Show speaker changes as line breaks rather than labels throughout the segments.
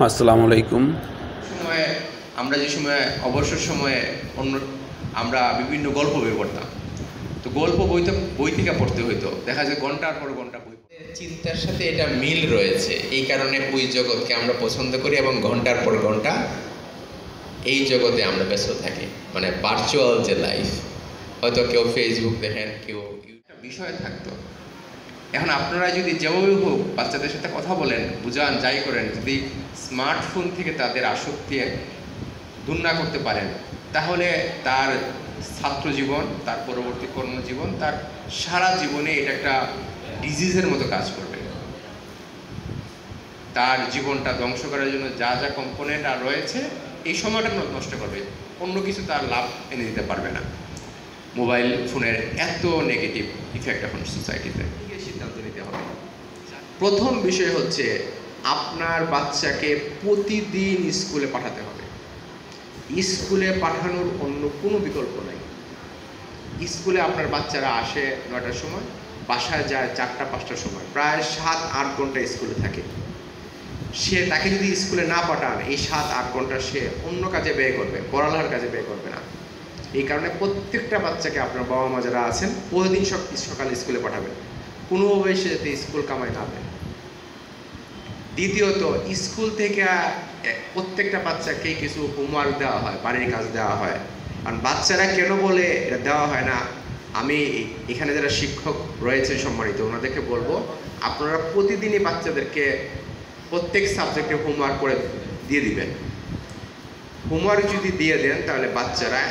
আসসালামু আলাইকুম।
সময়ে আমরা যে সময়ে অবসর সময়ে আমরা বিভিন্ন গল্প বই পড়তাম। তো গল্প বই থেকে পড়তে হইতো, দেখা যায় ঘন্টার পর ঘন্টা বই।
চিন্তার সাথে এটা মিল রয়েছে, এই কারণে ওই জগৎকে আমরা পছন্দ করি এবং ঘন্টার পর ঘন্টা এই জগতে আমরা ব্যস্ত থাকি। মানে ভার্চুয়াল যে লাইফ, হয়তো কেউ ফেসবুক দেখেন, কেউ
বিষয় থাকতো। এখন আপনারা যদি যেভাবে হোক বাচ্চাদের সাথে কথা বলেন, বুঝান, যাই করেন, যদি স্মার্টফোন থেকে তাদের আসক্তি দূর না করতে পারেন, তাহলে তার ছাত্র জীবন, তার পরবর্তী কর্মজীবন, তার সারা জীবনে এটা একটা ডিজিজের মতো কাজ করবে। তার জীবনটা ধ্বংস করার জন্য যা যা কম্পোনেন্ট আর রয়েছে, এই সময়টা নষ্ট করবে, অন্য কিছু তার লাভ এনে দিতে পারবে না। মোবাইল ফোনের এত নেগেটিভ ইফেক্ট এখন সোসাইটিতে সিদ্ধান্ত নিতে হবে। প্রথম বিষয় হচ্ছে আপনার বাচ্চাকে প্রতিদিন স্কুলে পাঠাতে হবে। স্কুলে পাঠানোর অন্য কোনো বিকল্প নাই। স্কুলে আপনার বাচ্চারা আসে 9টার সময়, বাসায় যায় 4টা-5টার সময়, প্রায় 7-8 ঘন্টা স্কুলে থাকে। তাকে যদি স্কুলে না পাঠান, এই 7-8 ঘন্টা সে অন্য কাজে ব্যয় করবে, পড়ালেখার কাজে ব্যয় করবে না। এই কারণে প্রত্যেকটা বাচ্চাকে আপনার বাবা মা যারা আছেন প্রতিদিন সকালে স্কুলে পাঠাবেন, কোনোভাবে সে যাতে স্কুল কামায় না দেয়। দ্বিতীয়ত, স্কুল থেকে প্রত্যেকটা বাচ্চাকে কিছু হোমওয়ার্ক দেওয়া হয়, বাড়ির কাজ দেওয়া হয়। কারণ বাচ্চারা কেন বলে এটা দেওয়া হয় না, আমি এখানে যারা শিক্ষক রয়েছে সম্মানিত, ওনাদেরকে বলবো, আপনারা প্রতিদিনই বাচ্চাদেরকে প্রত্যেক সাবজেক্টে হোমওয়ার্ক করে দিয়ে দিবেন। হোমওয়ার্ক যদি দিয়ে দেন তাহলে বাচ্চারা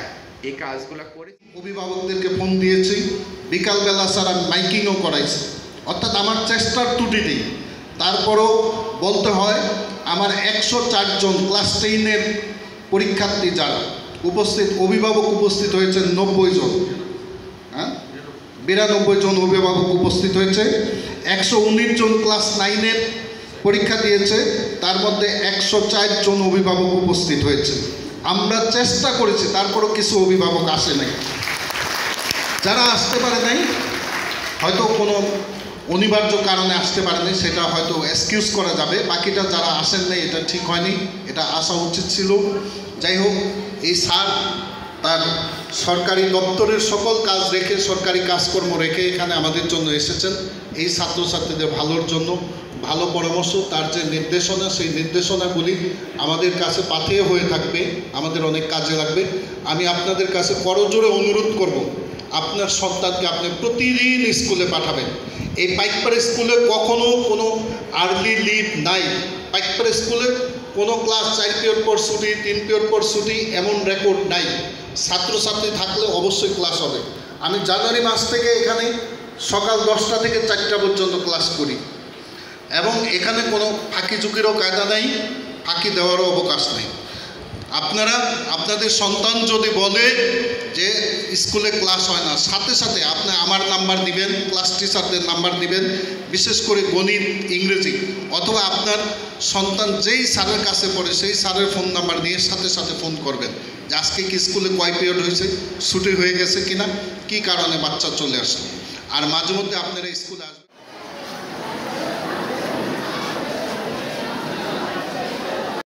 এই কাজগুলো করে।
অভিভাবকদেরকে ফোন দিয়েছি, বিকালবেলা স্যার আমি মাইকিংও করাইছি, অর্থাৎ আমার চেষ্টার ত্রুটি। তারপরও বলতে হয় আমার 104 জন ক্লাস 10-এর পরীক্ষার্থী যারা উপস্থিত, অভিভাবক উপস্থিত হয়েছেন 90 জন, 92 জন অভিভাবক উপস্থিত হয়েছে। 119 জন ক্লাস 9-এর পরীক্ষা দিয়েছে, তার মধ্যে 104 জন অভিভাবক উপস্থিত হয়েছে। আমরা চেষ্টা করেছি, তারপরও কিছু অভিভাবক আসে নাই। যারা আসতে পারে নাই, হয়তো কোনো অনিবার্য কারণে আসতে পারেনি, সেটা হয়তো এক্সকিউজ করা যাবে। বাকিটা যারা আসেন নাই, এটা ঠিক হয়নি, এটা আসা উচিত ছিল। যাই হোক, এই স্যার তার সরকারি দপ্তরের সকল কাজ রেখে, সরকারি কাজকর্ম রেখে এখানে আমাদের জন্য এসেছেন, এই ছাত্রছাত্রীদের ভালোর জন্য। ভালো পরামর্শ, তার যে নির্দেশনা, সেই নির্দেশনাগুলি আমাদের কাছে পাথেয় হয়ে থাকবে, আমাদের অনেক কাজে লাগবে। আমি আপনাদের কাছে করজোরে অনুরোধ করব, আপনার সন্তানকে আপনি প্রতিদিন স্কুলে পাঠাবেন। এই পাইকপাড়া স্কুলে কখনো কোনো আর্লি লিভ নাই। পাইকপাড়া স্কুলে কোনো ক্লাস 4 পিরিয়ড পর ছুটি, 3 পিরিয়ড পর ছুটি, এমন রেকর্ড নাই। ছাত্রছাত্রী থাকলে অবশ্যই ক্লাস হবে। আমি জানুয়ারি মাস থেকে এখানে সকাল 10টা থেকে 4টা পর্যন্ত ক্লাস করি, এবং এখানে কোনো ফাঁকি ঝুঁকিরও কায়দা নেই, ফাঁকি দেওয়ারও অবকাশ নেই। আপনারা আপনাদের সন্তান যদি বলে যে স্কুলে ক্লাস হয় না, সাথে সাথে আপনি আমার নাম্বার দিবেন, ক্লাস টিচারদের নাম্বার দিবেন, বিশেষ করে গণিত, ইংরেজি, অথবা আপনার সন্তান যেই স্যারের কাছে পড়ে সেই স্যারের ফোন নাম্বার দিয়ে সাথে সাথে ফোন করবেন যে আজকে কি স্কুলে কয় পিরিয়ড হয়েছে, ছুটি হয়ে গেছে কিনা, কি কারণে বাচ্চা চলে আসে। আর মাঝে মধ্যে আপনারা স্কুলে আসবেন।